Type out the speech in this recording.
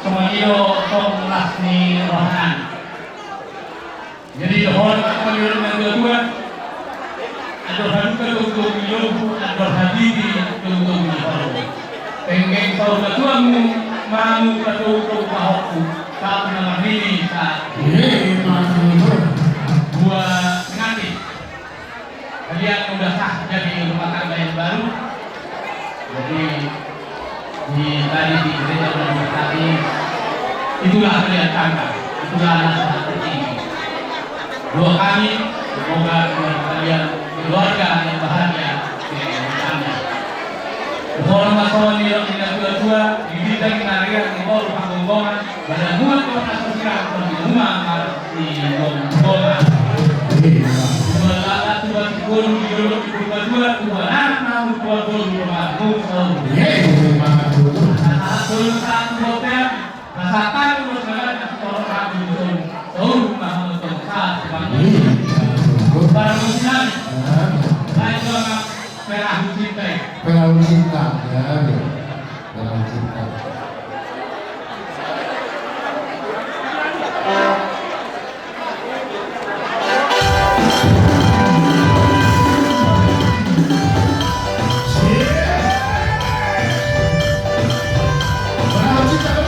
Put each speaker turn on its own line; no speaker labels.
Sumayo tong Lasni Rohanan. Jadi dohon aku yang kedua ada haduka untuk yobu ada hadidi untuk yobu. Pengen kau kedua mau untuk kau kau nama ini tak. Buat nganti. Kalian udah sah jadi rumah tangga yang baru. Jadi tadi di gereja nomor tadi itulah kalian tangga, itulah nasihat tertinggi. Doa kami semoga kalian keluarga yang bahagia dengan tangga. Mohon maaf yang tidak tua di bidang narian di bawah panggungan pada muat kota sosial di rumah di Bogor. Melala tuan pun di dua anak tuan pun rumah Turun satu hotel, rasakan urus negara orang ragu turun, rumah untuk saat barang muslim, saya juga merah cinta,
ya, merah cinta. Kita